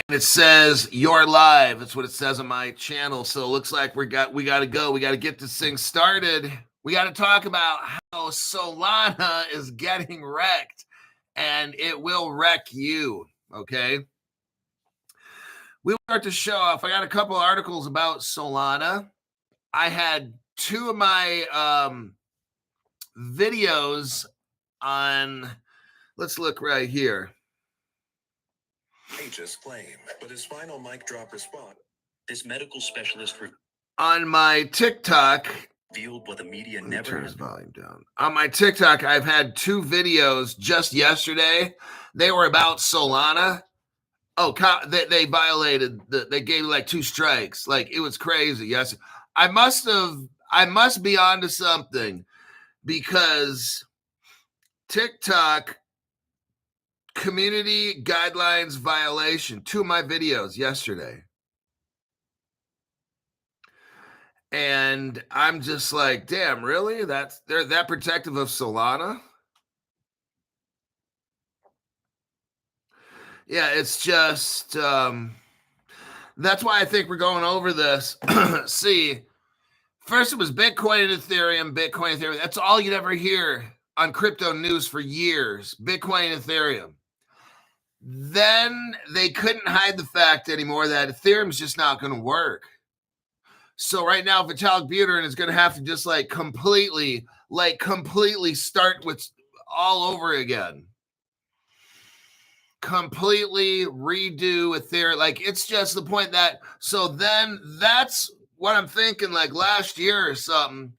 It says you're live. That's what it says on my channel. So it looks like we got to go. We got to get this thing started. We got to talk about how Solana is getting wrecked, and it will wreck you. Okay. We'll start to show off. I got a couple articles about Solana. I had two of my videos on. Let's look right here. Pages claim, but his final mic drop response. This medical specialist on my TikTok revealed what the media never never turn his volume down. On my TikTok, I've had two videos just yesterday. They were about Solana. Oh, they violated they gave like 2 strikes. Like, it was crazy. Yes, I must be onto something, because TikTok community guidelines violation, 2 of my videos yesterday. And I'm just like, damn, really? They're that protective of Solana? Yeah, it's just that's why I think we're going over this. See, first it was Bitcoin and Ethereum, Bitcoin and Ethereum. That's all you'd ever hear on crypto news for years, Bitcoin and Ethereum. Then they couldn't hide the fact anymore that Ethereum's just not going to work. So right now, Vitalik Buterin is going to have to just completely start with all over again. Completely redo Ethereum. Like, it's just the point that, so then that's what I'm thinking, like last year or something,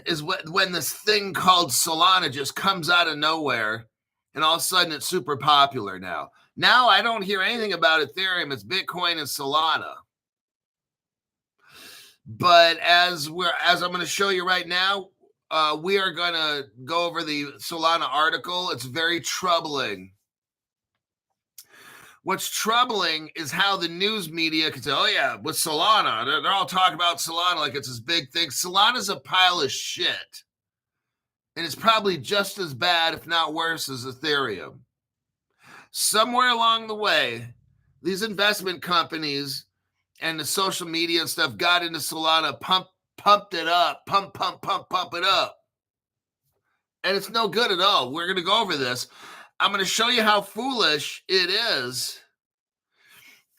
is when this thing called Solana just comes out of nowhere. And all of a sudden, it's super popular now. Now I don't hear anything about Ethereum. It's Bitcoin and Solana. But as I'm going to show you right now, we are going to go over the Solana article. It's very troubling. What's troubling is how the news media can say, oh, yeah, with Solana, they're all talking about Solana like it's this big thing. Solana's a pile of shit. And it's probably just as bad, if not worse, as Ethereum. Somewhere along the way, these investment companies and the social media and stuff got into Solana, pumped it up, pump it up. And it's no good at all. We're going to go over this. I'm going to show you how foolish it is.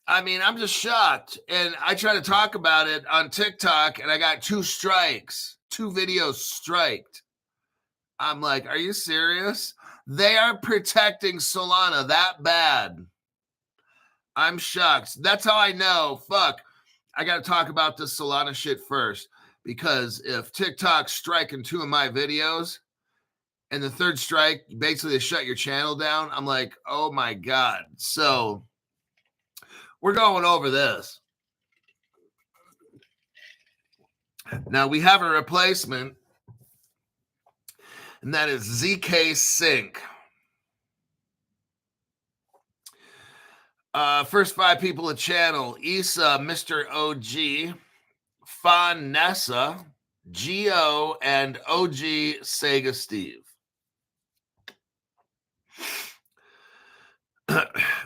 I mean, I'm just shocked. And I try to talk about it on TikTok, and I got 2 strikes, 2 videos striked. I'm like, are you serious? They are protecting Solana that bad. I'm shocked. That's how I know. Fuck. I got to talk about this Solana shit first, because if TikTok's striking 2 of my videos and the 3rd strike, basically they shut your channel down, I'm like, oh my God. So we're going over this. Now we have a replacement, and that is ZK Sync. First 5 people in the channel: Issa, Mr. OG, Nessa, Geo, and OG Sega Steve.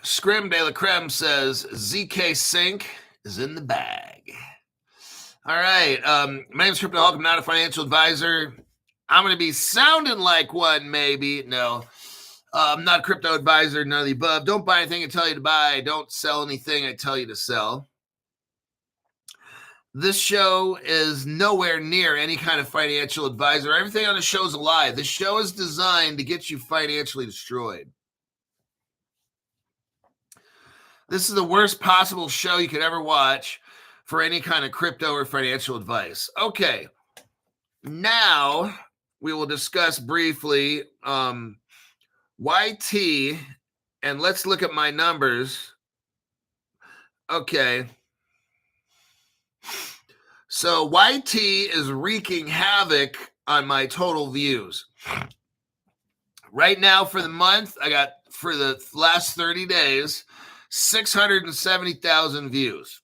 Scrim de la Creme says ZK Sync is in the bag. All right. My name is Crypto Hulk. I'm not a financial advisor. I'm going to be sounding like one, maybe. No. I'm not a crypto advisor, none of the above. Don't buy anything I tell you to buy. Don't sell anything I tell you to sell. This show is nowhere near any kind of financial advisor. Everything on the show is a lie. This show is designed to get you financially destroyed. This is the worst possible show you could ever watch for any kind of crypto or financial advice. Okay. Now we will discuss briefly YT, and let's look at my numbers. Okay. So YT is wreaking havoc on my total views. Right now for the month, I got, for the last 30 days, 670,000 views.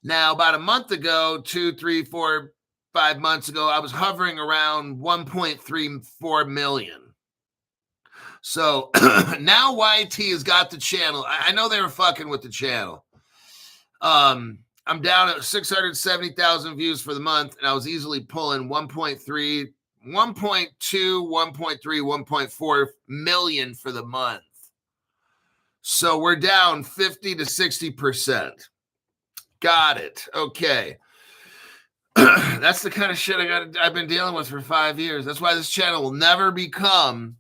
Now, about a month ago, 2, 3, 4, 5 months ago, I was hovering around 1.34 million. So now YT has got the channel. I know they were fucking with the channel. I'm down at 670,000 views for the month, and I was easily pulling 1.3, 1.2, 1.3, 1.4 million for the month. So we're down 50 to 60%. Got it. Okay. That's the kind of shit I've been dealing with for 5 years. That's why this channel will never become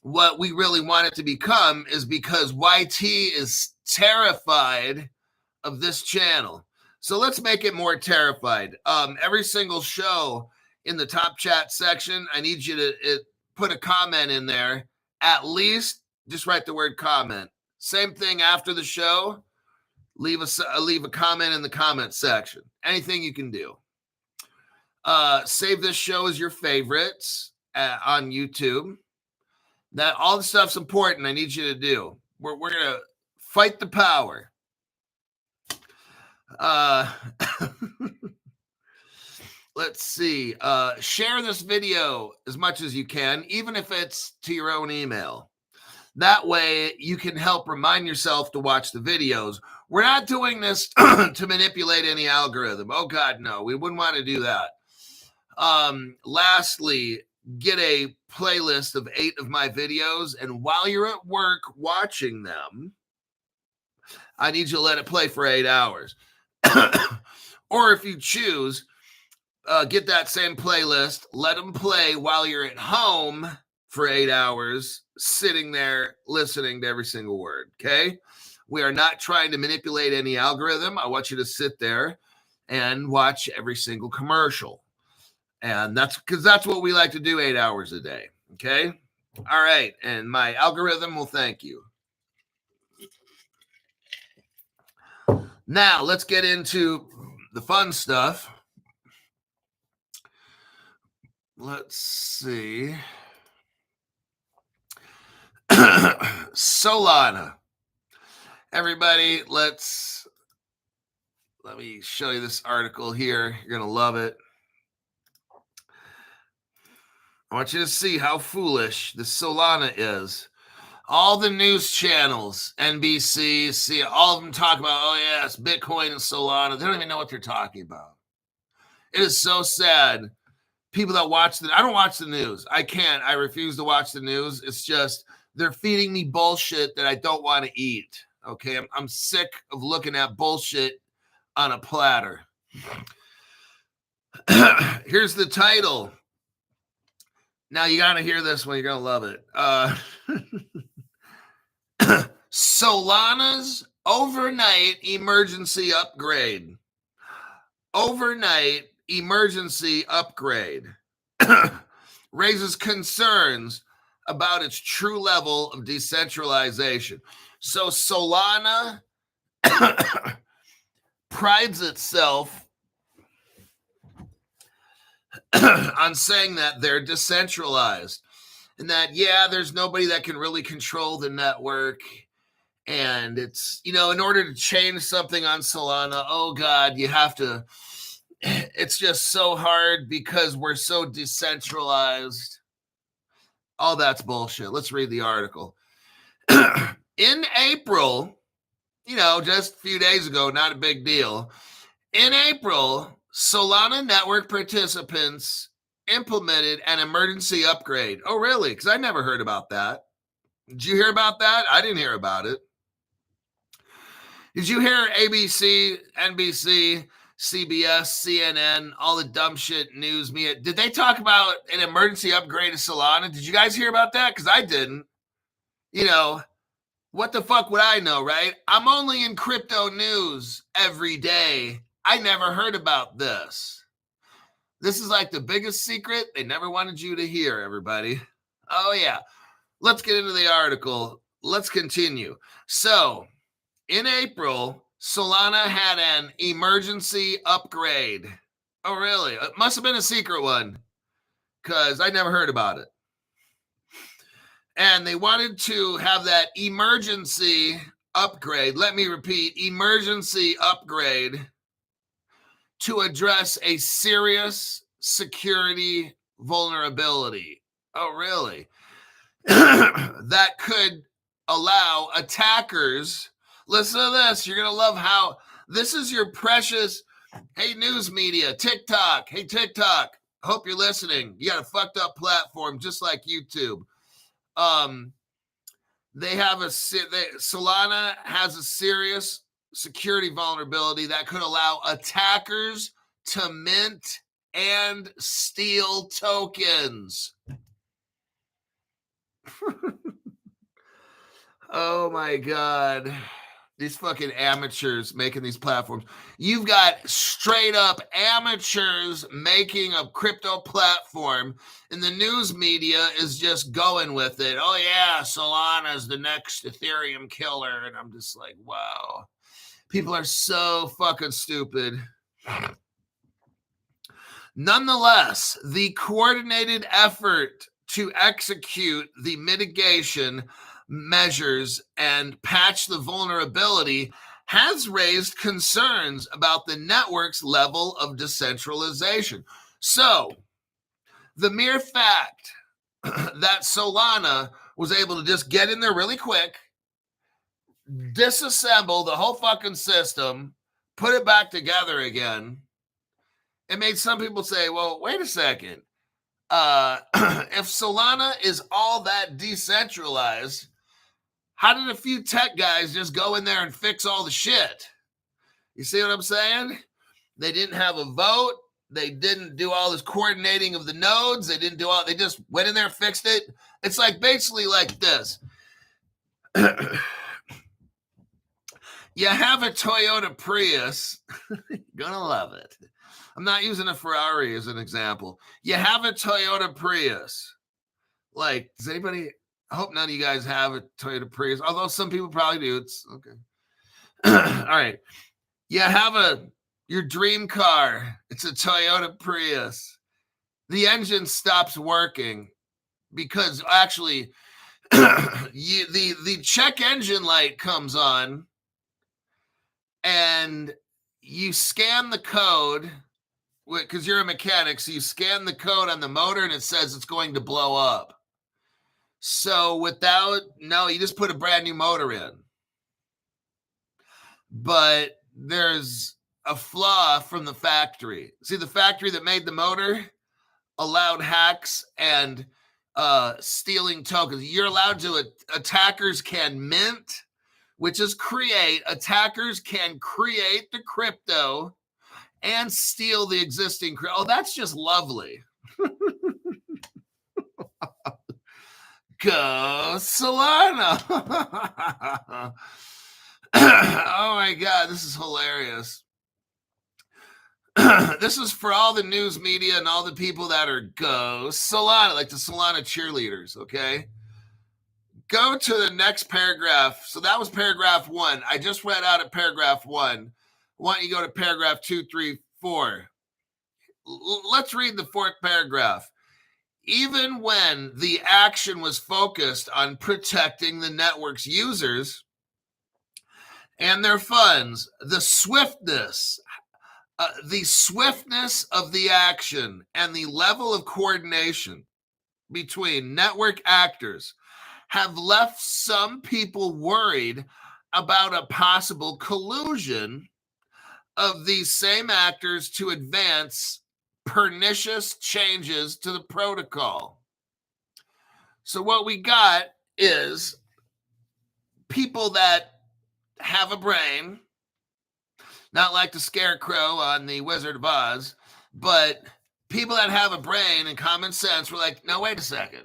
what we really want it to become, is because YT is terrified of this channel. So let's make it more terrified. Every single show in the top chat section, I need you to put a comment in there. At least just write the word comment. Same thing after the show. Leave a comment in the comment section. Anything you can do. Save this show as your favorites on YouTube. That all the stuff's important. I need you to do. We're gonna fight the power. Let's see. Share this video as much as you can, even if it's to your own email. That way you can help remind yourself to watch the videos. We're not doing this to manipulate any algorithm. Oh God, no, we wouldn't want to do that. Lastly, get a playlist of 8 of my videos, and while you're at work watching them, I need you to let it play for 8 hours. Or if you choose, get that same playlist, let them play while you're at home for 8 hours, sitting there listening to every single word, okay? We are not trying to manipulate any algorithm. I want you to sit there and watch every single commercial. And that's because that's what we like to do 8 hours a day, okay? All right, and my algorithm will thank you. Now, let's get into the fun stuff. Let's see. Solana. Everybody, let me show you this article here. You're going to love it. I want you to see how foolish the Solana is. All the news channels, NBC, see all of them talk about, oh yes, Bitcoin and Solana. They don't even know what they're talking about. It is so sad. People that watch I don't watch the news. I can't. I refuse to watch the news. It's just they're feeding me bullshit that I don't want to eat. Okay, I'm sick of looking at bullshit on a platter. Here's the title. Now you got to hear this one. You're going to love it. Solana's overnight emergency upgrade. Overnight emergency upgrade raises concerns about its true level of decentralization. So Solana prides itself on saying that they're decentralized and that, yeah, there's nobody that can really control the network. And it's, in order to change something on Solana, oh God, you have to, it's just so hard because we're so decentralized. All that's bullshit. Let's read the article. In April, just a few days ago, not a big deal. In April, Solana network participants implemented an emergency upgrade. Oh, really? Because I never heard about that. Did you hear about that? I didn't hear about it. Did you hear ABC, NBC, CBS, CNN, all the dumb shit news media? Did they talk about an emergency upgrade of Solana? Did you guys hear about that? Because I didn't. What the fuck would I know, right? I'm only in crypto news every day. I never heard about this. This is like the biggest secret they never wanted you to hear, everybody. Oh, yeah. Let's get into the article. Let's continue. So, in April, Solana had an emergency upgrade. Oh, really? It must have been a secret one because I never heard about it. And they wanted to have that emergency upgrade. Let me repeat, emergency upgrade to address a serious security vulnerability. Oh, really? that could allow attackers. Listen to this. You're going to love how this is your precious, hey, news media, TikTok. Hey, TikTok. Hope you're listening. You got a fucked up platform just like YouTube. Solana has a serious security vulnerability that could allow attackers to mint and steal tokens. Oh my God. These fucking amateurs making these platforms. You've got straight up amateurs making a crypto platform, and the news media is just going with it. Oh yeah, Solana's the next Ethereum killer. And I'm just like, wow. People are so fucking stupid. Nonetheless, the coordinated effort to execute the mitigation measures and patch the vulnerability has raised concerns about the network's level of decentralization. So, the mere fact that Solana was able to just get in there really quick, disassemble the whole fucking system, put it back together again, it made some people say, well, wait a second. If Solana is all that decentralized, how did a few tech guys just go in there and fix all the shit? You see what I'm saying? They didn't have a vote. They didn't do all this coordinating of the nodes. They just went in there and fixed it. It's like basically like this. You have a Toyota Prius. You're going to love it. I'm not using a Ferrari as an example. You have a Toyota Prius. Like, does anybody... I hope none of you guys have a Toyota Prius, although some people probably do. It's okay. All right. You have your dream car. It's a Toyota Prius. The engine stops working because actually the check engine light comes on and you scan the code because you're a mechanic. So you scan the code on the motor and it says it's going to blow up. So you just put a brand new motor in. But there's a flaw from the factory. See, the factory that made the motor allowed hacks and stealing tokens. You're allowed to, attackers can mint, which is attackers can create the crypto and steal the existing. Oh, that's just lovely. Go Solana. Oh my God, this is hilarious. This is for all the news media and all the people that are go Solana, like the Solana cheerleaders, okay? Go to the next paragraph. So that was paragraph 1. I just read out of paragraph 1. Why don't you go to paragraph 2, 3, 4? Let's read the 4th paragraph. Even when the action was focused on protecting the network's users and their funds, the swiftness of the action and the level of coordination between network actors have left some people worried about a possible collusion of these same actors to advance pernicious changes to the protocol. So what we got is people that have a brain, not like the scarecrow on the Wizard of Oz, but people that have a brain and common sense were like, no, wait a second.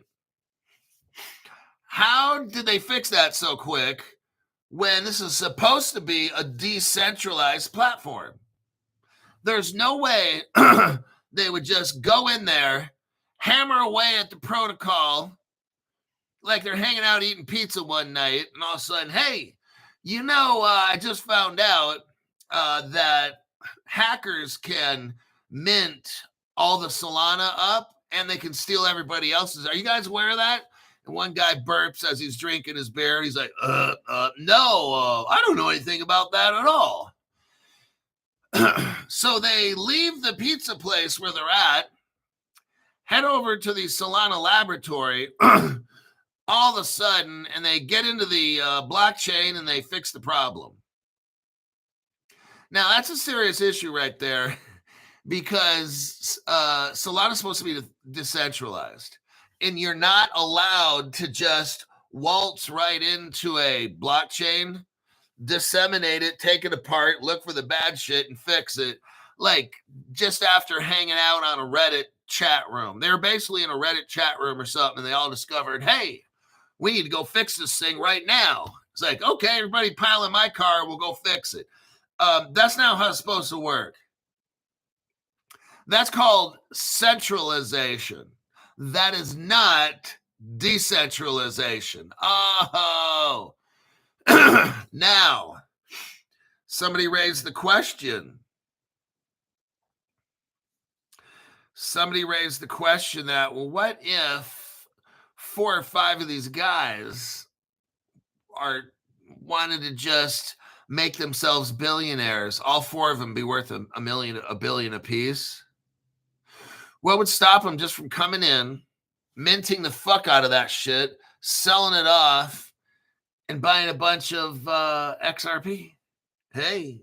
How did they fix that so quick when this is supposed to be a decentralized platform? There's no way they would just go in there, hammer away at the protocol like they're hanging out eating pizza one night, and all of a sudden, hey, I just found out that hackers can mint all the Solana up and they can steal everybody else's. Are you guys aware of that? And one guy burps as he's drinking his beer. He's like, no, I don't know anything about that at all. So they leave the pizza place where they're at, head over to the Solana laboratory all of a sudden, and they get into the blockchain and they fix the problem. Now, that's a serious issue right there because Solana's supposed to be decentralized, and you're not allowed to just waltz right into a blockchain, disseminate it, take it apart, look for the bad shit, and fix it. Like just after hanging out on a Reddit chat room. They were basically in a Reddit chat room or something, and they all discovered, hey, we need to go fix this thing right now. It's like, okay, everybody pile in my car, we'll go fix it. That's not how it's supposed to work. That's called centralization. That is not decentralization. Oh, now, somebody raised the question. That, well, what if 4 or 5 of these guys wanted to just make themselves billionaires, all 4 of them be worth a billion apiece? What would stop them just from coming in, minting the fuck out of that shit, selling it off, and buying a bunch of XRP? Hey.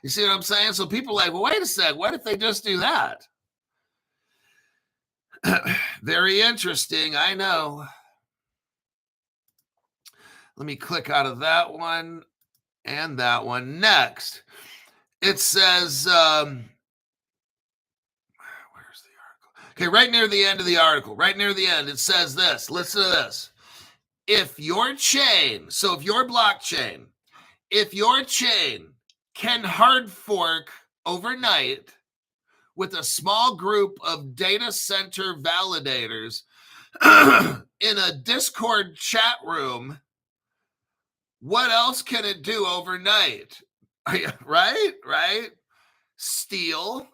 You see what I'm saying? So people are like, well, wait a sec. What if they just do that? Very interesting. I know. Let me click out of that one and that one. Next, it says, where's the article? Okay, right near the end of the article, right near the end, it says this. Listen to this. If your chain can hard fork overnight with a small group of data center validators in a Discord chat room, what else can it do overnight? Right? Steal,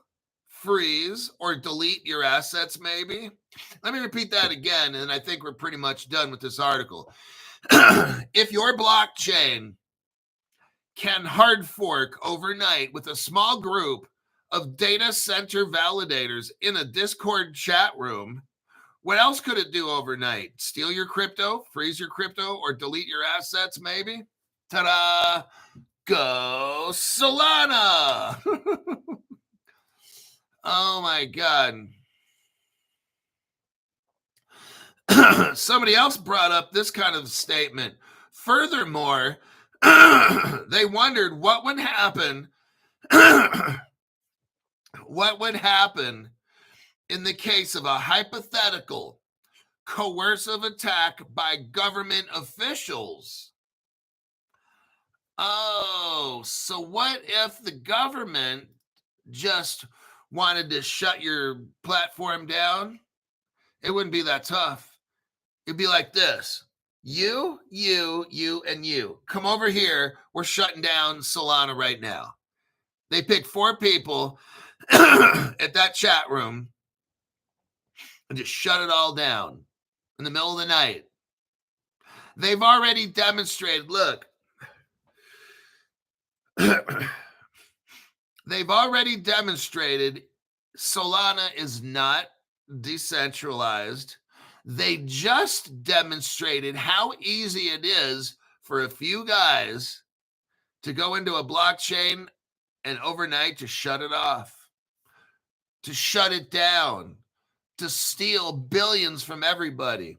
freeze, or delete your assets, maybe? Let me repeat that again, and I think we're pretty much done with this article. If your blockchain can hard fork overnight with a small group of data center validators in a Discord chat room, what else could it do overnight? Steal your crypto, freeze your crypto, or delete your assets, maybe? Ta-da! Go Solana! Oh, my God. Somebody else brought up this kind of statement. Furthermore, they wondered what would happen in the case of a hypothetical coercive attack by government officials. Oh, so what if the government just wanted to shut your platform down? It wouldn't be that tough. It'd be like this. You, and you. Come over here. We're shutting down Solana right now. They pick 4 people at that chat room and just shut it all down in the middle of the night. They've already demonstrated, look, they've already demonstrated Solana is not decentralized. They just demonstrated how easy it is for a few guys to go into a blockchain and overnight to shut it off, to shut it down, to steal billions from everybody.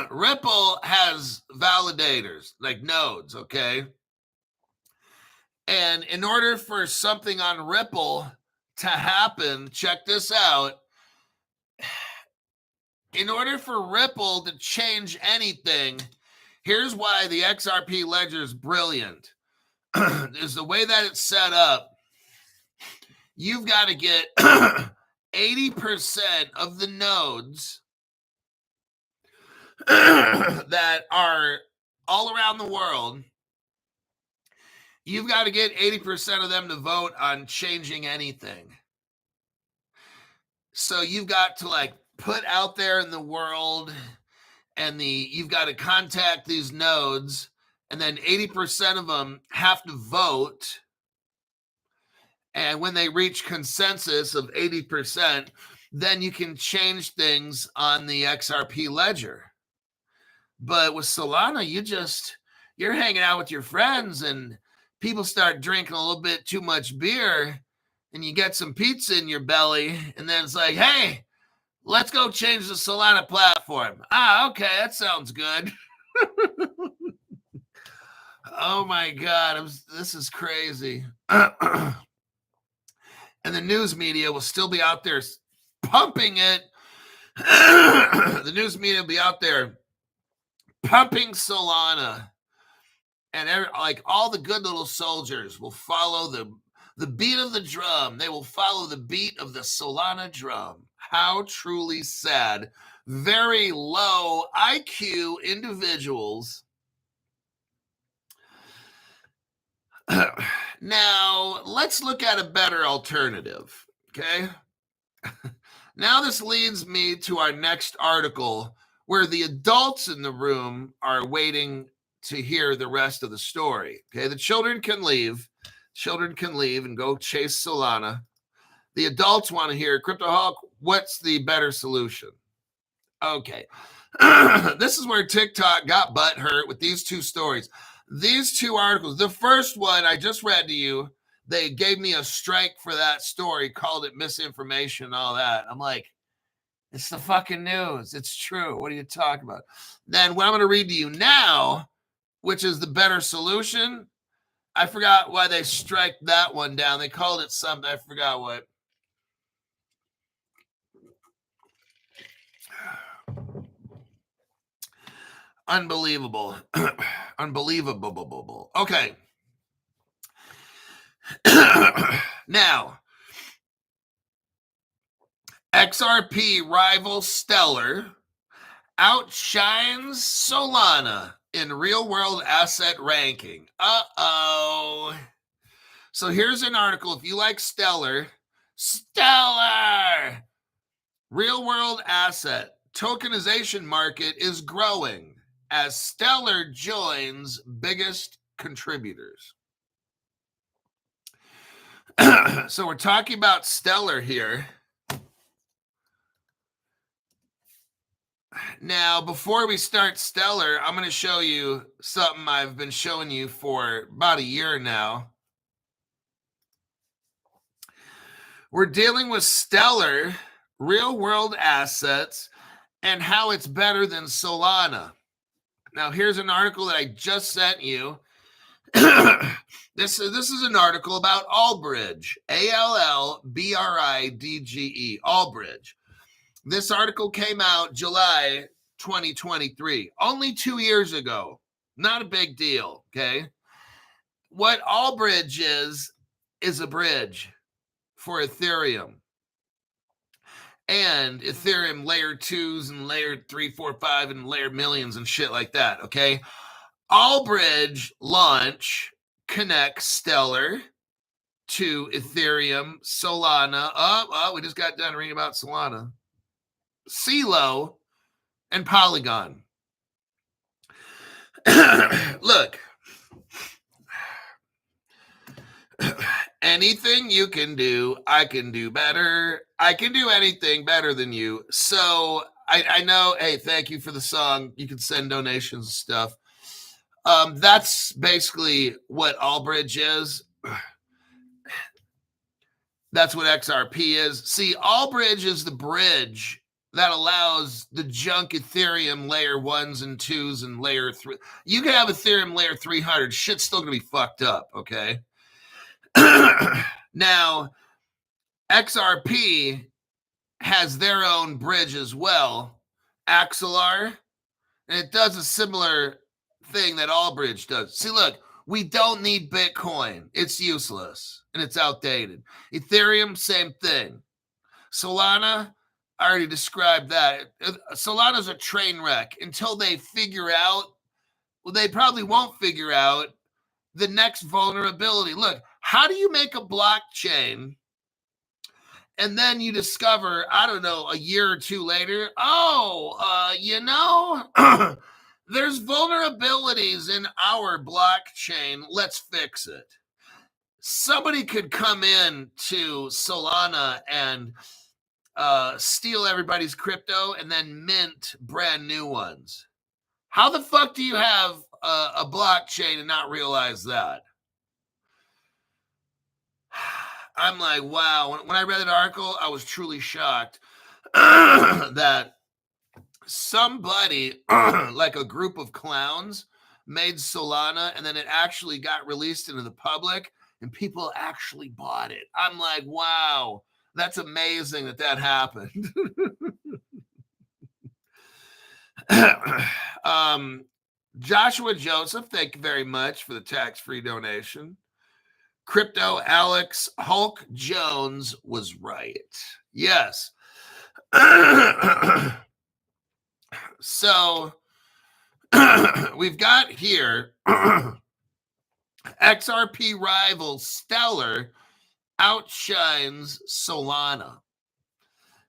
Ripple has validators, like nodes, okay? And in order for something on Ripple to happen, check this out. In order for Ripple to change anything, here's why the XRP ledger is brilliant. Is the way that it's set up. You've got to get 80% of the nodes that are all around the world. You've got to get 80% of them to vote on changing anything. So you've got to like put out there in the world, and you've got to contact these nodes and then 80% of them have to vote. And when they reach consensus of 80%, then you can change things on the XRP ledger. But with Solana, you're hanging out with your friends and people start drinking a little bit too much beer and you get some pizza in your belly. And then it's like, hey, let's go change the Solana platform. Okay, that sounds good. Oh my God, this is crazy. And the news media will still be out there pumping it. The news media will be out there pumping Solana. And like all the good little soldiers will follow the beat of the drum. They will follow the beat of the Solana drum. How truly sad. Very low IQ individuals. Now, let's look at a better alternative, okay? Now this leads me to our next article where the adults in the room are waiting to hear the rest of the story. Okay, the children can leave. Children can leave and go chase Solana. The adults want to hear, Cryptoholic, what's the better solution? Okay. This is where TikTok got butthurt with these two stories. These two articles. The first one I just read to you, they gave me a strike for that story, called it misinformation and all that. I'm like, it's the fucking news. It's true. What are you talking about? Then what I'm going to read to you now, which is the better solution. I forgot why they strike that one down. They called it something. I forgot what. Unbelievable. Unbelievable. Okay. Now, XRP rival Stellar outshines Solana in real-world asset ranking. So here's an article. If you like Stellar, real-world asset tokenization market is growing as Stellar joins biggest contributors. So we're talking about Stellar here. Now, before we start Stellar, I'm going to show you something I've been showing you for about a year now. We're dealing with Stellar, real-world assets, and how it's better than Solana. Now, here's an article that I just sent you. This is an article about Allbridge, ALLBRIDGE, Allbridge. This article came out July 2023, only 2 years ago. Not a big deal, okay? What Allbridge is a bridge for Ethereum. And Ethereum layer 2s and layer 3, 4, 5 and layer millions and shit like that, okay? Allbridge launch connects Stellar to Ethereum, Solana. We just got done reading about Solana. CeeLo, and Polygon. Look, anything you can do, I can do better. I can do anything better than you. So I know, hey, thank you for the song. You can send donations and stuff. That's basically what Allbridge is. That's what XRP is. See, Allbridge is the bridge that allows the junk Ethereum layer 1s and 2s and layer 3. You can have Ethereum layer 300. Shit's still going to be fucked up, okay? Now, XRP has their own bridge as well, Axelar, and it does a similar thing that Allbridge does. See, look, we don't need Bitcoin. It's useless and it's outdated. Ethereum, same thing. Solana, I already described that. Solana's a train wreck until they figure out, well, they probably won't figure out the next vulnerability. Look, how do you make a blockchain and then you discover, I don't know, a year or two later, There's vulnerabilities in our blockchain. Let's fix it. Somebody could come in to Solana and steal everybody's crypto and then mint brand new ones. How the fuck do you have a blockchain and not realize that? I'm like, wow. When I read that article, I was truly shocked that somebody, like a group of clowns, made Solana and then it actually got released into the public and people actually bought it. I'm like, wow, that's amazing that happened. Joshua Joseph, thank you very much for the tax-free donation. Crypto Alex Hulk Jones was right. Yes. So we've got here XRP rival Stellar outshines Solana.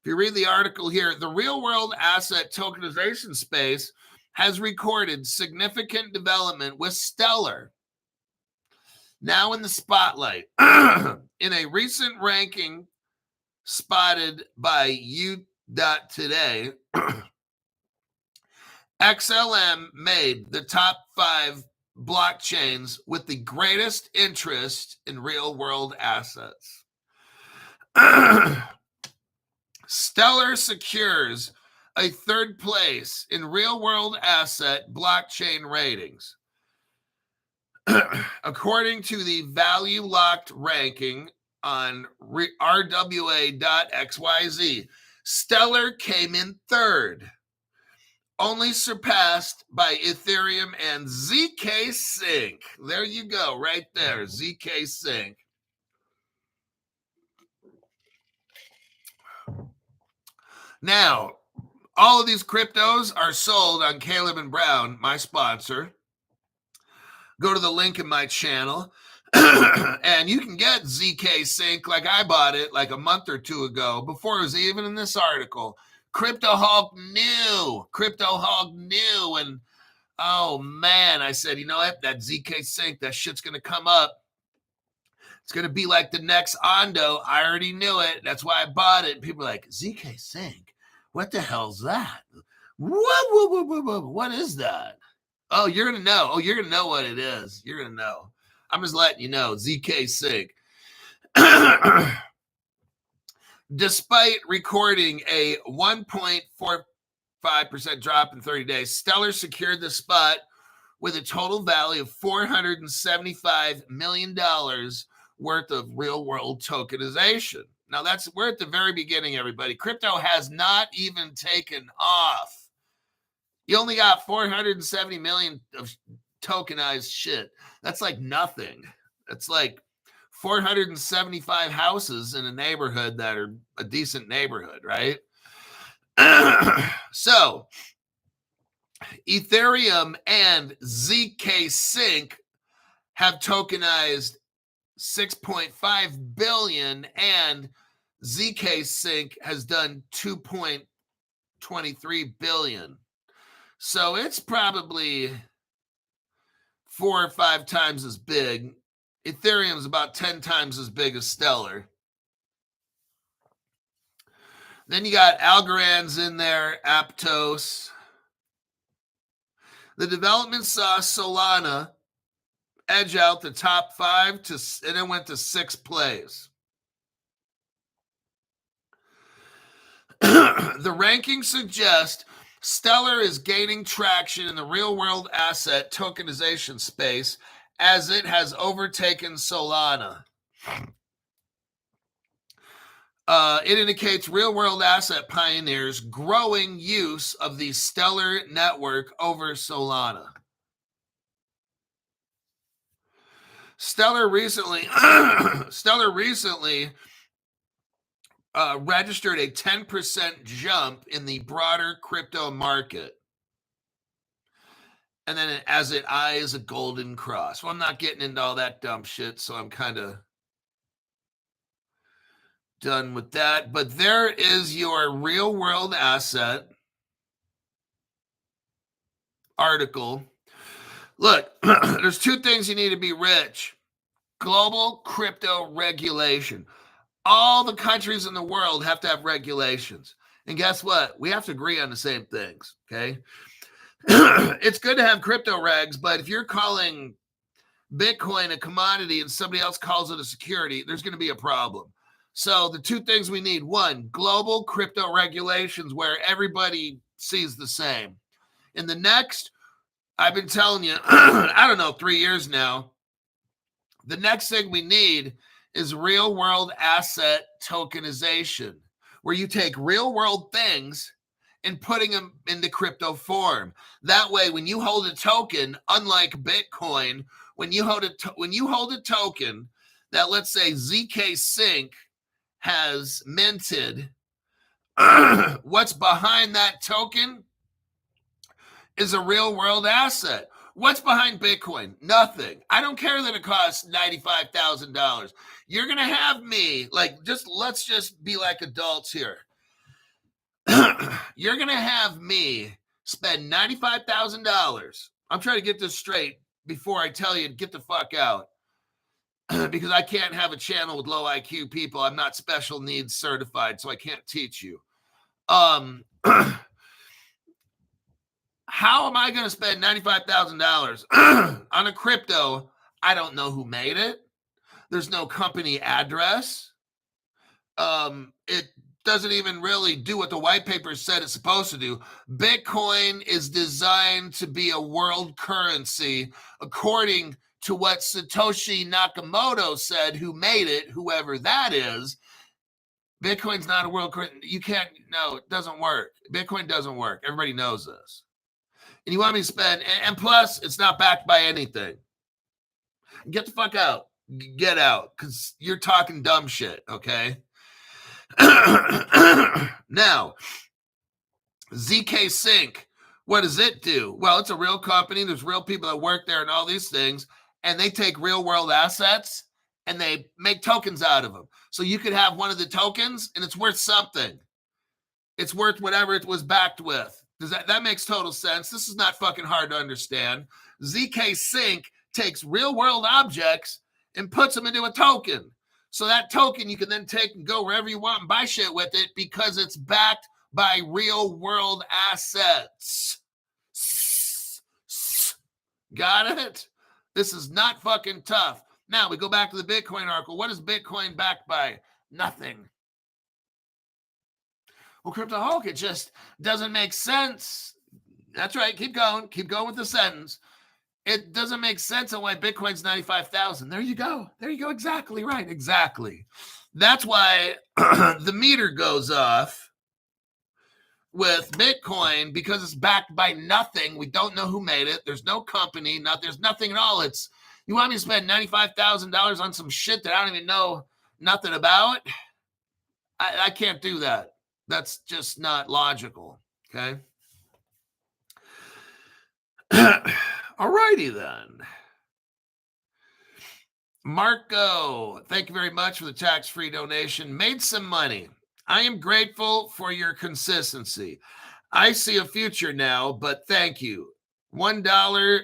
If you read the article here, the real-world asset tokenization space has recorded significant development with Stellar now in the spotlight. In a recent ranking spotted by U.Today, XLM made the top 5 blockchains with the greatest interest in real-world assets. Stellar secures a 3rd place in real-world asset blockchain ratings. According to the value locked ranking on rwa.xyz, Stellar came in 3rd, only surpassed by Ethereum and ZK Sync. There you go, right there, ZK Sync. Now, all of these cryptos are sold on Caleb and Brown, my sponsor. Go to the link in my channel and you can get ZK Sync like I bought it like a month or 2 ago before it was even in this article. Crypto Hulk knew. And oh man, I said, you know what? That ZK Sync, that shit's going to come up. It's going to be like the next Ondo. I already knew it. That's why I bought it. People are like, ZK Sync? What the hell's that? What is that? Oh, you're going to know. Oh, you're going to know what it is. You're going to know. I'm just letting you know. ZK Sync. Despite recording a 1.45% drop in 30 days, Stellar secured the spot with a total value of $475 million worth of real-world tokenization. Now, we're at the very beginning, everybody. Crypto has not even taken off. You only got 470 million of tokenized shit. That's like nothing. That's like 475 houses in a neighborhood that are a decent neighborhood, right? So, Ethereum and ZK Sync have tokenized 6.5 billion, and ZK Sync has done 2.23 billion. So it's probably 4 or 5 times as big. Ethereum is about 10 times as big as Stellar. Then you got Algorand's in there, Aptos. The development saw Solana edge out the top 5 and it went to 6th place. The rankings suggest Stellar is gaining traction in the real-world asset tokenization space as it has overtaken Solana. It indicates real-world asset pioneers' growing use of the Stellar network over Solana. Stellar recently registered a 10% jump in the broader crypto market. And then as it eyes a golden cross. Well, I'm not getting into all that dumb shit, so I'm kind of done with that. But there is your real world asset article. Look, there's two things you need to be rich. Global crypto regulation. All the countries in the world have to have regulations. And guess what? We have to agree on the same things, okay? It's good to have crypto regs, but if you're calling Bitcoin a commodity and somebody else calls it a security, there's going to be a problem. So the two things we need, one, global crypto regulations where everybody sees the same. And the next, I've been telling you, I don't know, 3 years now, the next thing we need is real world asset tokenization, where you take real world things and putting them into crypto form. That way, when you hold a token, unlike Bitcoin, when you hold a token that, let's say, ZK Sync has minted, what's behind that token is a real world asset. What's behind Bitcoin? Nothing. I don't care that it costs $95,000. You're going to have me, let's just be like adults here. You're going to have me spend $95,000. I'm trying to get this straight before I tell you to get the fuck out. Because I can't have a channel with low IQ people. I'm not special needs certified, so I can't teach you. How am I going to spend $95,000 on a crypto? I don't know who made it. There's no company address. It doesn't even really do what the white paper said it's supposed to do. Bitcoin is designed to be a world currency, according to what Satoshi Nakamoto said, who made it, whoever that is. Bitcoin's not a world currency. It doesn't work. Bitcoin doesn't work. Everybody knows this. And you want me to spend, and plus, it's not backed by anything. Get the fuck out. Get out, because you're talking dumb shit, okay? Now, ZK Sync, what does it do? Well, it's a real company. There's real people that work there and all these things, and they take real world assets and they make tokens out of them. So you could have one of the tokens and it's worth something. It's worth whatever it was backed with. That makes total sense. This is not fucking hard to understand. ZK Sync takes real world objects and puts them into a token. So that token you can then take and go wherever you want and buy shit with it because it's backed by real world assets. Got it? This is not fucking tough. Now we go back to the Bitcoin article. What is Bitcoin backed by? Nothing. Well, Cryptoholic, it just doesn't make sense. That's right. Keep going. Keep going with the sentence. It doesn't make sense on why Bitcoin's 95,000. There you go. There you go. Exactly right. Exactly. That's why the meter goes off with Bitcoin, because it's backed by nothing. We don't know who made it. There's no company. There's nothing at all. You want me to spend $95,000 on some shit that I don't even know nothing about? I can't do that. That's just not logical. Okay. All righty then. Marco, thank you very much for the tax-free donation. Made some money. I am grateful for your consistency. I see a future now, but thank you. $1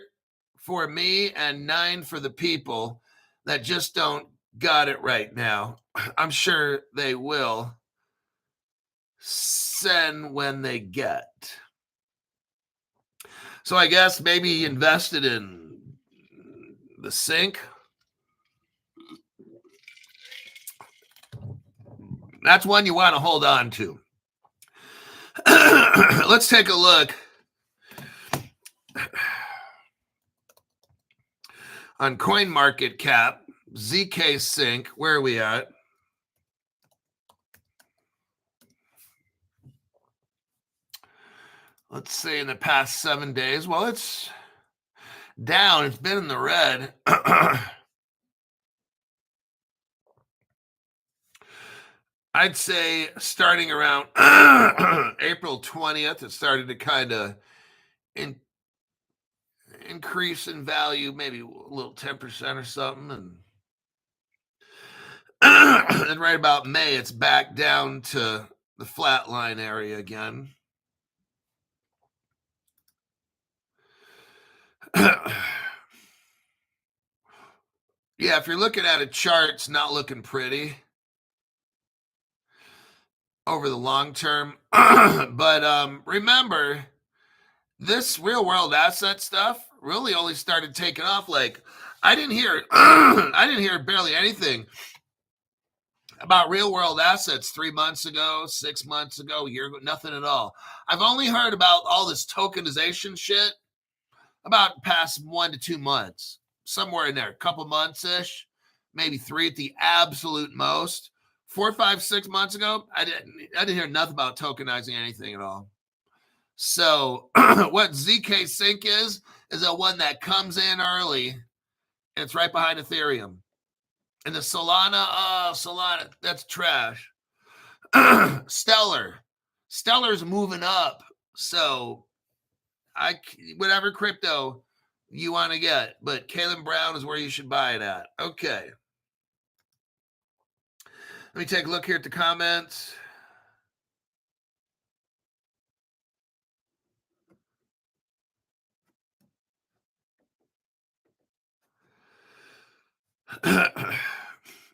for me and $9 for the people that just don't got it right now. I'm sure they will send when they get. So I guess maybe he invested in the Sync. That's one you want to hold on to. Let's take a look on CoinMarketCap, ZK Sync. Where are we at? Let's say in the past 7 days. Well, it's down. It's been in the red. I'd say starting around April 20th, it started to kind of increase in value, maybe a little 10% or something. And right about May, it's back down to the flat line area again. Yeah, if you're looking at a chart, it's not looking pretty over the long term. But remember, this real world asset stuff really only started taking off. Like, I didn't hear barely anything about real world assets 3 months ago, 6 months ago, a year ago, nothing at all. I've only heard about all this tokenization shit about past 1 to 2 months, somewhere in there, a couple months ish, maybe 3 at the absolute most. 4, 5, 6 months ago, I didn't hear nothing about tokenizing anything at all. So what ZK Sync is a one that comes in early, and it's right behind Ethereum. And the Solana, that's trash. Stellar's moving up. So whatever crypto you want to get, but Kalen Brown is where you should buy it at. Okay. Let me take a look here at the comments.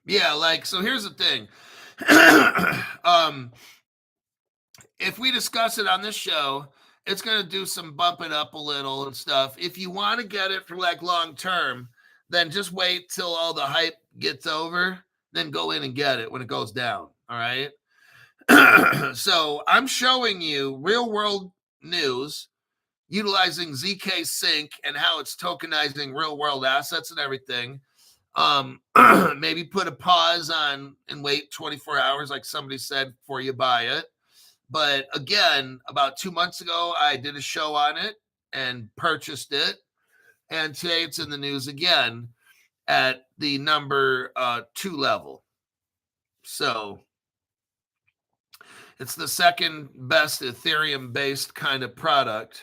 Yeah, like, so here's the thing. If we discuss it on this show, it's going to do some bumping up a little and stuff. If you want to get it for like long term, then just wait till all the hype gets over, then go in and get it when it goes down. All right. So I'm showing you real world news utilizing ZK Sync and how it's tokenizing real world assets and everything. Maybe put a pause on and wait 24 hours, like somebody said, before you buy it. But again, about 2 months ago, I did a show on it and purchased it. And today it's in the news again at the number 2 level. So it's the second best Ethereum-based kind of product.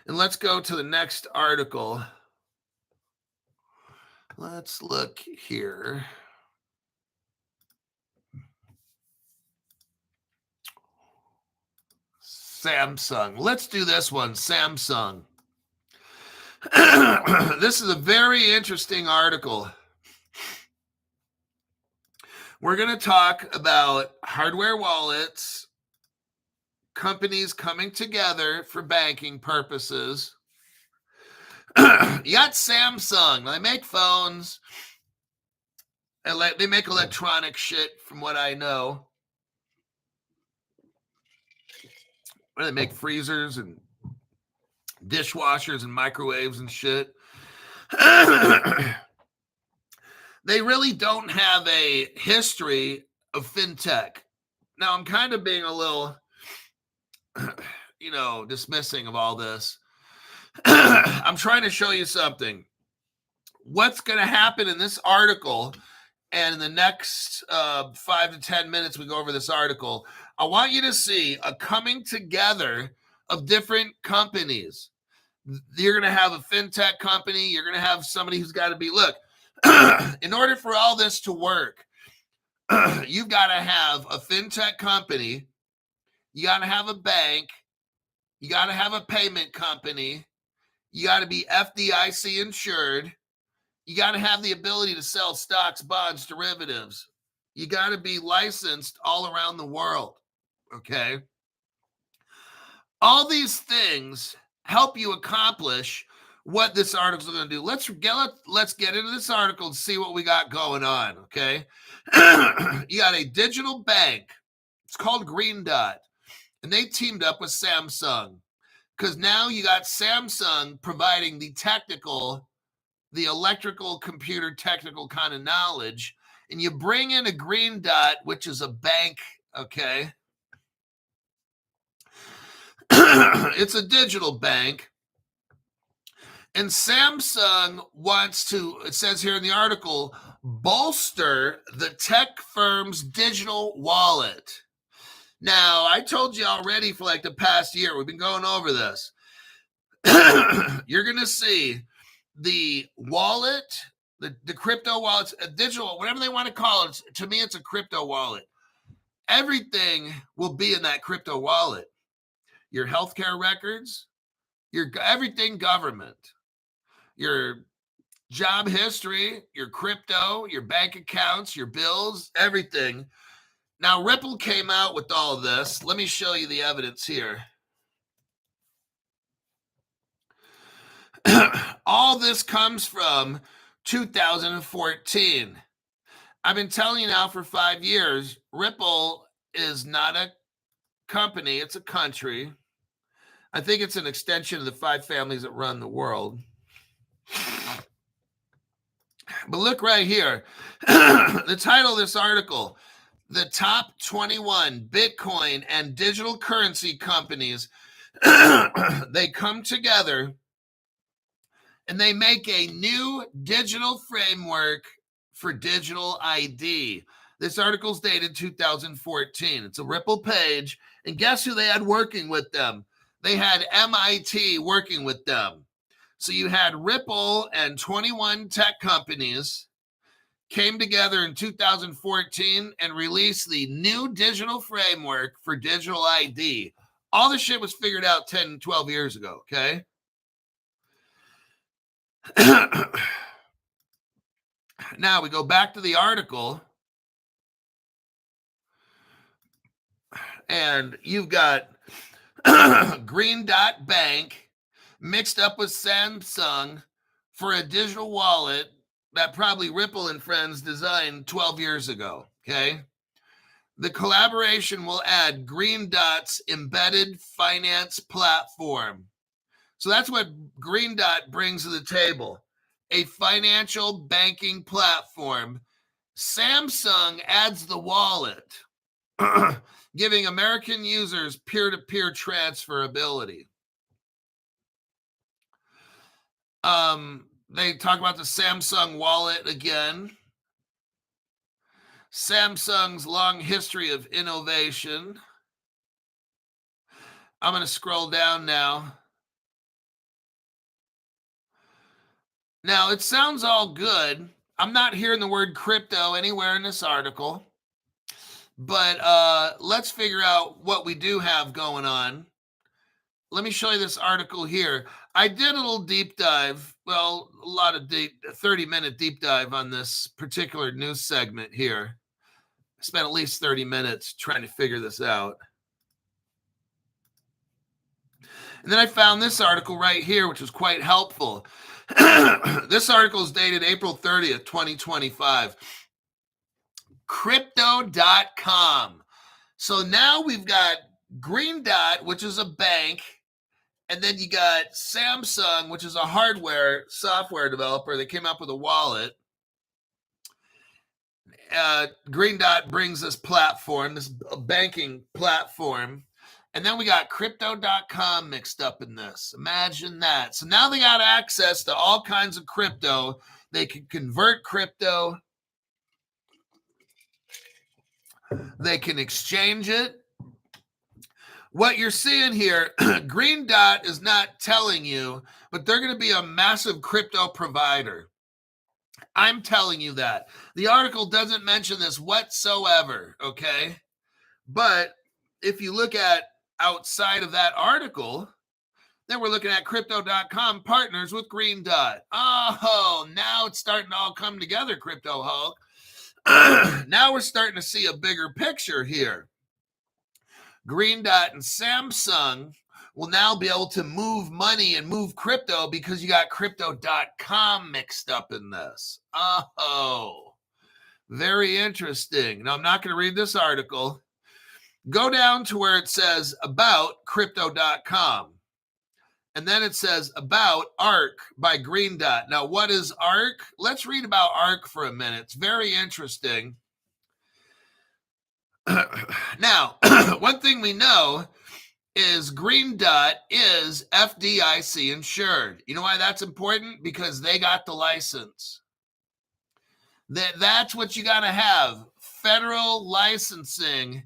And let's go to the next article. Let's look here. Samsung. Let's do this one. Samsung. This is a very interesting article. We're going to talk about hardware wallets, companies coming together for banking purposes. You got Samsung. They make phones. They make electronic shit, from what I know. They make freezers and dishwashers and microwaves and shit. They really don't have a history of fintech. Now, I'm kind of being a little, dismissing of all this. I'm trying to show you something. What's going to happen in this article, and in the next 5 to 10 minutes we go over this article, I want you to see a coming together of different companies. You're going to have a fintech company. You're going to have somebody who's got to be, look, in order for all this to work, you've got to have a fintech company. You got to have a bank. You got to have a payment company. You got to be FDIC insured. You got to have the ability to sell stocks, bonds, derivatives. You got to be licensed all around the world. Okay. All these things help you accomplish what this article is going to do. Let's get into this article and see what we got going on. Okay. You got a digital bank. It's called Green Dot. And they teamed up with Samsung, because now you got Samsung providing the electrical computer technical kind of knowledge, and you bring in a Green Dot, which is a bank. Okay. It's a digital bank. And Samsung wants to, it says here in the article, bolster the tech firm's digital wallet. Now, I told you already for like the past year, we've been going over this. You're going to see the wallet, the crypto wallets, a digital, whatever they want to call it. To me, it's a crypto wallet. Everything will be in that crypto wallet. Your healthcare records, your everything government, your job history, your crypto, your bank accounts, your bills, everything. Now, Ripple came out with all of this. Let me show you the evidence here. All this comes from 2014. I've been telling you now for 5 years, Ripple is not a company, it's a country. I think it's an extension of the 5 families that run the world. But look right here. The title of this article, the top 21 Bitcoin and digital currency companies, they come together and they make a new digital framework for digital ID. This article is dated 2014. It's a Ripple page. And guess who they had working with them? They had MIT working with them. So you had Ripple and 21 tech companies came together in 2014 and released the new digital framework for digital ID. All this shit was figured out 10, 12 years ago, okay? Now we go back to the article, and you've got Green Dot Bank mixed up with Samsung for a digital wallet that probably Ripple and friends designed 12 years ago, okay? The collaboration will add Green Dot's embedded finance platform. So that's what Green Dot brings to the table, a financial banking platform. Samsung adds the wallet, giving American users peer-to-peer transferability. They talk about the Samsung wallet again. Samsung's long history of innovation. I'm going to scroll down now. Now, it sounds all good. I'm not hearing the word crypto anywhere in this article. But let's figure out what we do have going on. Let me show you this article here. I did a little deep dive, well, a lot of 30-minute deep dive on this particular news segment here. I spent at least 30 minutes trying to figure this out. And then I found this article right here, which was quite helpful. This article is dated April 30th, 2025. Crypto.com. So now we've got Green Dot, which is a bank, and then you got Samsung, which is a software developer that came up with a wallet. Green Dot brings this platform, this banking platform. And then we got Crypto.com mixed up in this. Imagine that. So now they got access to all kinds of crypto. They can convert crypto. They can exchange it. What you're seeing here, Green Dot is not telling you, but they're going to be a massive crypto provider. I'm telling you that. The article doesn't mention this whatsoever, okay? But if you look at outside of that article, then we're looking at Crypto.com partners with Green Dot. Oh, now it's starting to all come together, Crypto Hulk. Now we're starting to see a bigger picture here. Green Dot and Samsung will now be able to move money and move crypto because you got Crypto.com mixed up in this. Oh, very interesting. Now, I'm not going to read this article. Go down to where it says about Crypto.com. And then it says about ARK by Green Dot. Now, what is ARK? Let's read about ARK for a minute. It's very interesting. Now, one thing we know is Green Dot is FDIC insured. You know why that's important? Because they got the license. That's what you got to have. Federal licensing.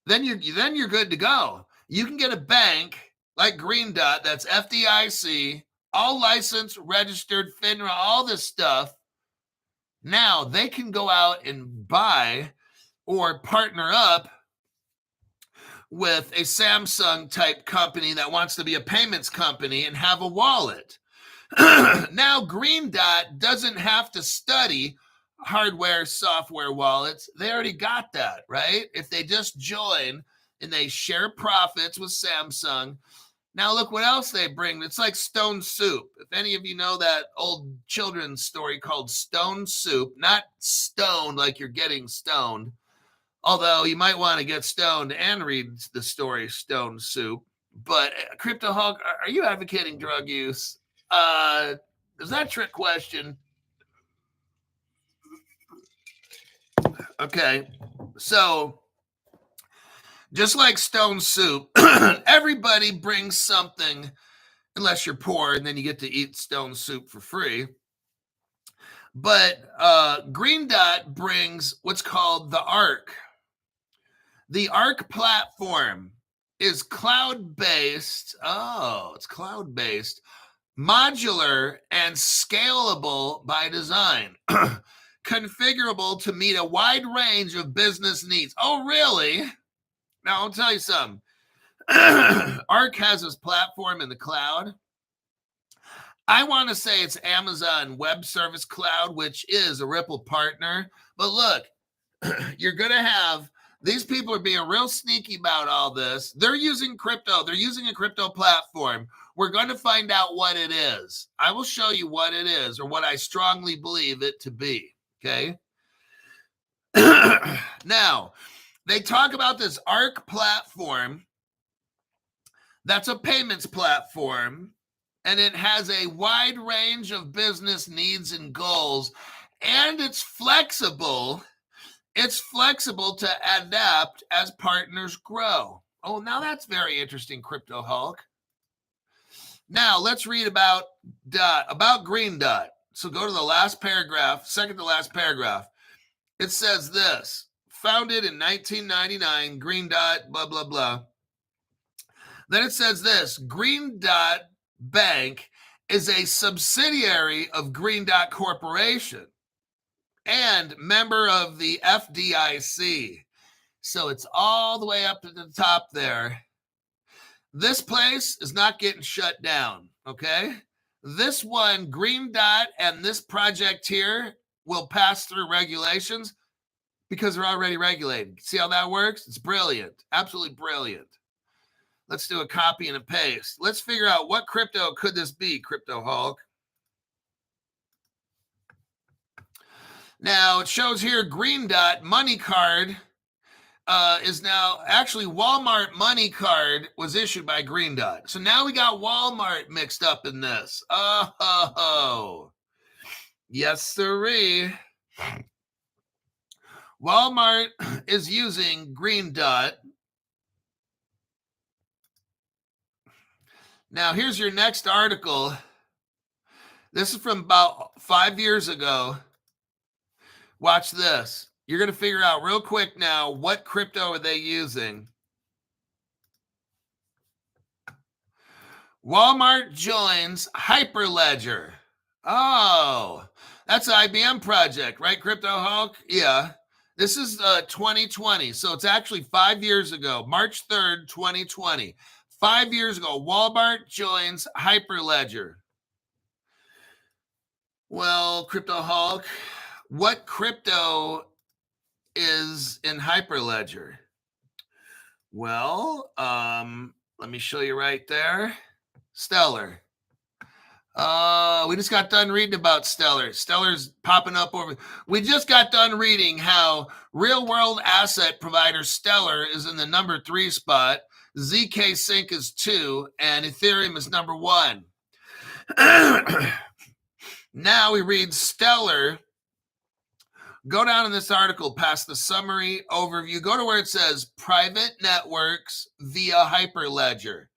Then you're good to go. You can get a bank like Green Dot that's FDIC, all licensed, registered, FINRA, all this stuff. Now they can go out and buy or partner up with a Samsung type company that wants to be a payments company and have a wallet. Now, Green Dot doesn't have to study hardware, software wallets. They already got that, right? If they just join and they share profits with Samsung. Now, look what else they bring. It's like Stone Soup. If any of you know that old children's story called Stone Soup, not stoned like you're getting stoned, although you might want to get stoned and read the story Stone Soup. But Crypto Hulk, are you advocating drug use? Is that a trick question? Okay, so just like Stone Soup, everybody brings something, unless you're poor, and then you get to eat Stone Soup for free. But Green Dot brings what's called the ARC. The ARC platform is cloud-based. Oh, it's cloud-based, modular, and scalable by design. Configurable to meet a wide range of business needs. Oh, really? Now, I'll tell you something. ARC has this platform in the cloud. I want to say it's Amazon Web Service Cloud, which is a Ripple partner. But look, you're going to have, these people are being real sneaky about all this. They're using crypto. They're using a crypto platform. We're going to find out what it is. I will show you what it is, or what I strongly believe it to be. Okay. Now, they talk about this ARC platform. That's a payments platform, and it has a wide range of business needs and goals, and it's flexible. It's flexible to adapt as partners grow. Oh, now that's very interesting, Crypto Hulk. Now, let's read about Green Dot. So go to the last paragraph, second to last paragraph. It says this: founded in 1999, Green Dot, blah, blah, blah. Then it says this: Green Dot Bank is a subsidiary of Green Dot Corporation and member of the FDIC. So it's all the way up to the top there. This place is not getting shut down, okay? This one, Green Dot, and this project here will pass through regulations because they're already regulated. See how that works? It's brilliant. Absolutely brilliant. Let's do a copy and a paste. Let's figure out what crypto could this be, Crypto Hulk. Now, it shows here Green Dot Money Card is now, actually Walmart Money Card was issued by Green Dot. So now we got Walmart mixed up in this. Oh, yes, sirree. Walmart is using Green Dot. Now, here's your next article. This is from about 5 years ago. Watch this. You're going to figure out real quick now, what crypto are they using? Walmart joins Hyperledger. Oh, that's an IBM project, right, Crypto Hulk? Yeah. This is 2020. So it's actually 5 years ago, March 3rd, 2020. 5 years ago, Walmart joins Hyperledger. Well, Crypto Hulk, what crypto is in Hyperledger? Well, let me show you right there. Stellar. We just got done reading about Stellar. Stellar's popping up over. We just got done reading how real world asset provider Stellar is in the number 3 spot. ZK Sync is 2, and Ethereum is number 1. Now we read Stellar. Go down in this article past the summary overview. Go to where it says private networks via Hyperledger.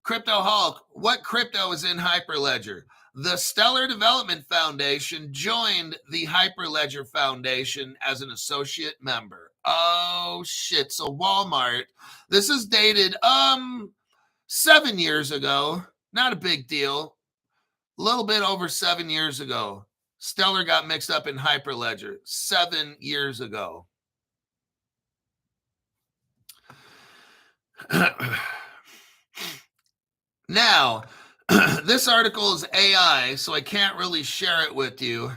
Crypto Hulk, what crypto is in Hyperledger? The Stellar Development Foundation joined the Hyperledger Foundation as an associate member. Oh, shit. So Walmart, this is dated 7 years ago. Not a big deal. A little bit over 7 years ago. Stellar got mixed up in Hyperledger 7 years ago. Now, this article is AI, so I can't really share it with you.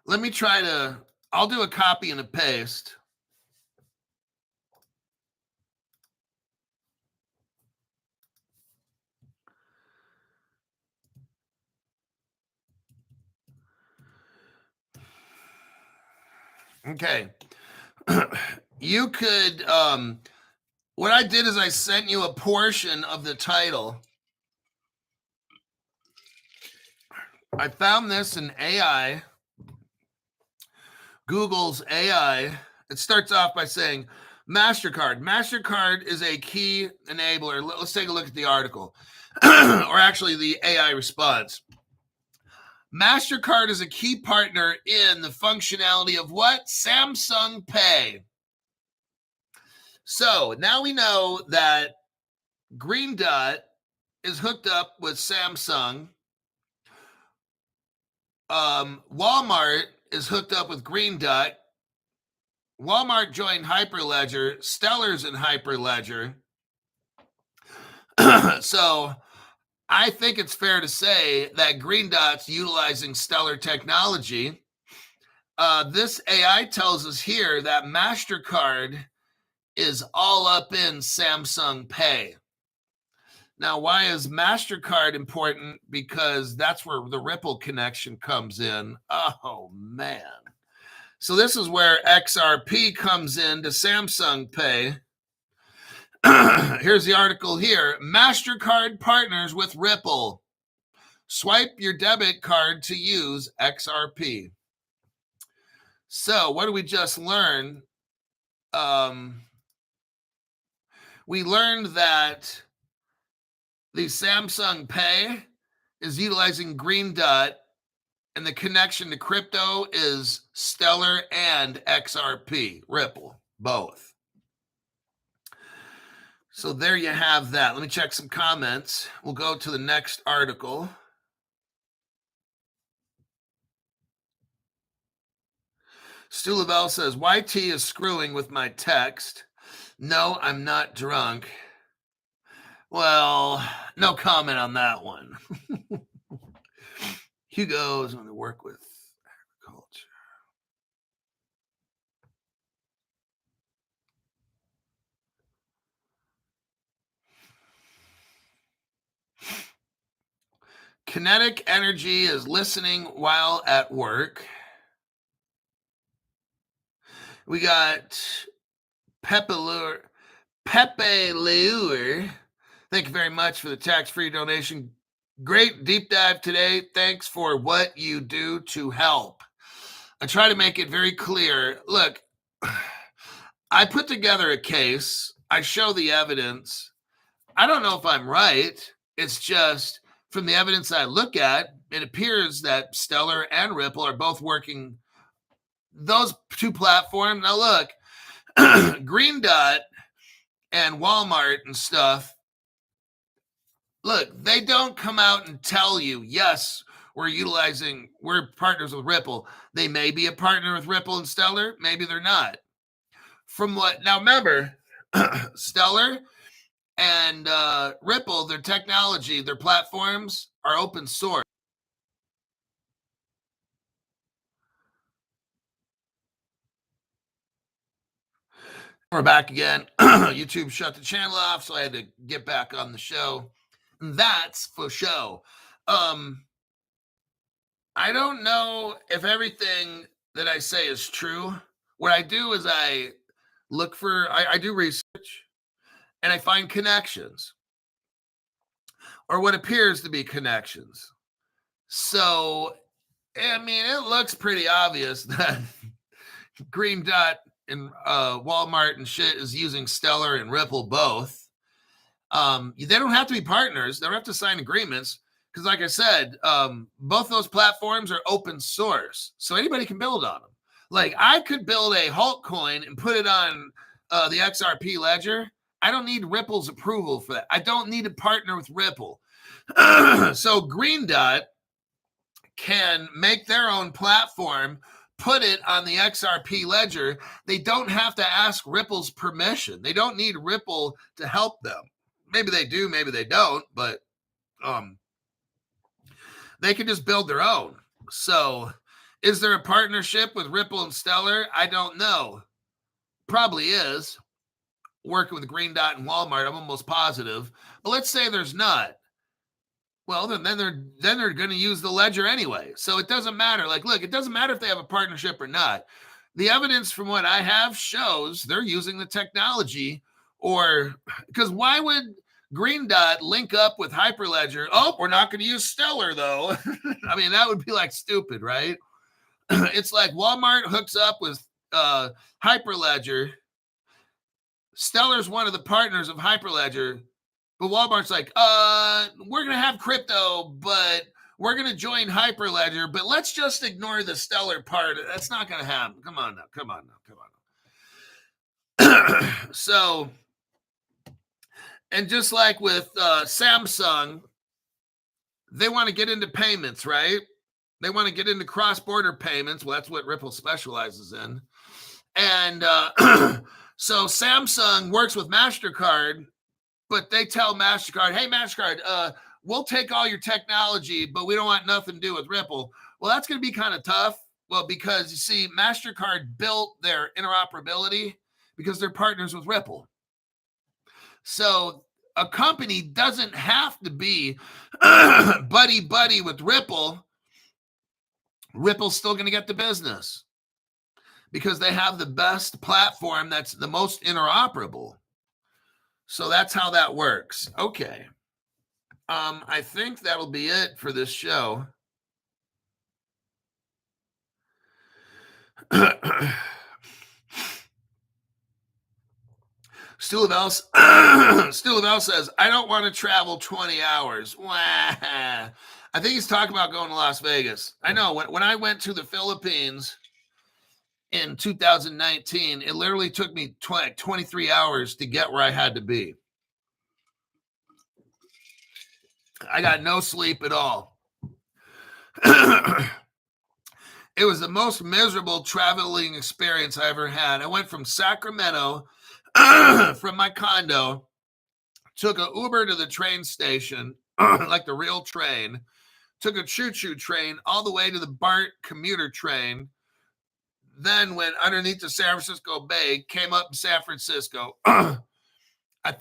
Let me try to, I'll do a copy and a paste. Okay. You could, what I did is I sent you a portion of the title. I found this in AI, Google's AI. It starts off by saying, MasterCard. MasterCard is a key enabler. Let's take a look at the article, or actually the AI response. MasterCard is a key partner in the functionality of what? Samsung Pay. So now we know that Green Dot is hooked up with Samsung. Walmart is hooked up with Green Dot. Walmart joined Hyperledger. Stellar's in Hyperledger. So I think it's fair to say that Green Dot's utilizing Stellar technology. This AI tells us here that MasterCard is all up in Samsung Pay. Now, why is MasterCard important? Because that's where the Ripple connection comes in. Oh, man. So this is where XRP comes into Samsung Pay. Here's the article here. MasterCard partners with Ripple. Swipe your debit card to use XRP. So what did we just learn? We learned that the Samsung Pay is utilizing Green Dot, and the connection to crypto is Stellar and XRP, Ripple, both. So there you have that. Let me check some comments. We'll go to the next article. Stu Lavelle says, YT is screwing with my text. No, I'm not drunk. Well, no comment on that one. Hugo is going to work with agriculture. Kinetic energy is listening while at work. We got Pepe Lure. Thank you very much for the tax-free donation. Great deep dive today. Thanks for what you do to help. I try to make it very clear. Look, I put together a case. I show the evidence. I don't know if I'm right. It's just from the evidence I look at, it appears that Stellar and Ripple are both working those two platforms. Now look, Green Dot and Walmart and stuff, look, they don't come out and tell you, yes, we're partners with Ripple. They may be a partner with Ripple and Stellar. Maybe they're not. Now remember, Stellar and Ripple, their technology, their platforms are open source. We're back again. YouTube shut the channel off, so I had to get back on the show. And that's for show. I don't know if everything that I say is true. What I do is I look for, I do research, and I find connections, or what appears to be connections. So, I mean, it looks pretty obvious that Green Dot and Walmart and shit is using Stellar and Ripple both. They don't have to be partners. They don't have to sign agreements because, like I said, both those platforms are open source, so anybody can build on them. Like, I could build a Hulk coin and put it on the XRP ledger. I don't need Ripple's approval for that. I don't need to partner with Ripple. So Green Dot can make their own platform, put it on the XRP ledger, they don't have to ask Ripple's permission. They don't need Ripple to help them. Maybe they do, maybe they don't, but they can just build their own. So is there a partnership with Ripple and Stellar? I don't know. Probably is. Working with Green Dot and Walmart, I'm almost positive. But let's say there's not. Well, then they're going to use the ledger anyway. So it doesn't matter. Like, look, it doesn't matter if they have a partnership or not. The evidence from what I have shows they're using the technology, or because why would Green Dot link up with Hyperledger? Oh, we're not going to use Stellar though. I mean, that would be like stupid, right? It's like Walmart hooks up with Hyperledger. Stellar's one of the partners of Hyperledger, but Walmart's like, we're going to have crypto, but we're going to join Hyperledger, but let's just ignore the Stellar part. That's not going to happen. Come on now. So, and just like with Samsung, they want to get into payments, right? They want to get into cross-border payments. Well, that's what Ripple specializes in. And so Samsung works with MasterCard, but they tell MasterCard, hey, MasterCard, we'll take all your technology, but we don't want nothing to do with Ripple. Well, that's going to be kind of tough. Well, because you see, MasterCard built their interoperability because they're partners with Ripple. So a company doesn't have to be buddy-buddy with Ripple. Ripple's still going to get the business because they have the best platform that's the most interoperable. So that's how that works. Okay. I think that'll be it for this show. Stu Lavelle says, I don't want to travel 20 hours. Wah. I think he's talking about going to Las Vegas. I know. When I went to the Philippines in 2019, it literally took me 23 hours to get where I had to be. I got no sleep at all. It was the most miserable traveling experience I ever had. I went from Sacramento, from my condo, took an Uber to the train station, like the real train, took a choo-choo train all the way to the BART commuter train, then went underneath the San Francisco Bay, came up in San Francisco. And then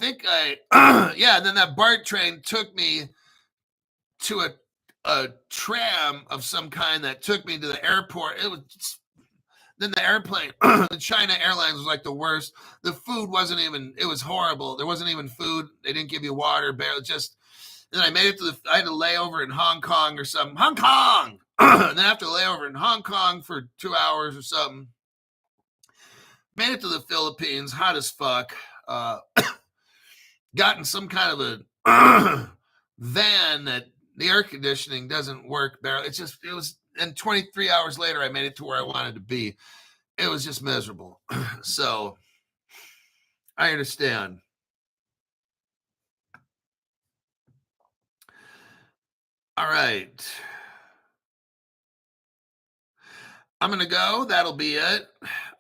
that BART train took me to a tram of some kind that took me to the airport. Then the airplane, the China Airlines was like the worst. The food it was horrible. There wasn't even food. They didn't give you water, barely then I made it I had to lay over in Hong Kong or something. Hong Kong! And then I have to lay over in Hong Kong for 2 hours or something. Made it to the Philippines, hot as fuck. Got in some kind of a van that the air conditioning doesn't work barely. And 23 hours later, I made it to where I wanted to be. It was just miserable. So I understand. All right. I'm going to go. That'll be it.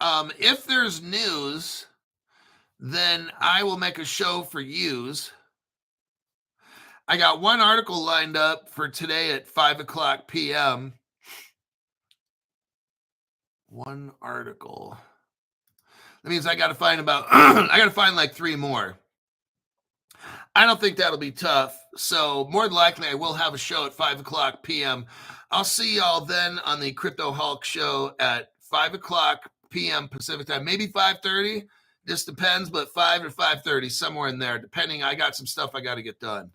If there's news, then I will make a show for yous. I got one article lined up for today at 5:00 p.m. One article. That means I got to find like 3 more. I don't think that'll be tough. So more than likely, I will have a show at 5:00 p.m. I'll see y'all then on the Crypto Hulk show at 5:00 p.m. Pacific time, maybe 5:30. Just depends, but 5 or 5:30, somewhere in there, depending. I got some stuff I got to get done.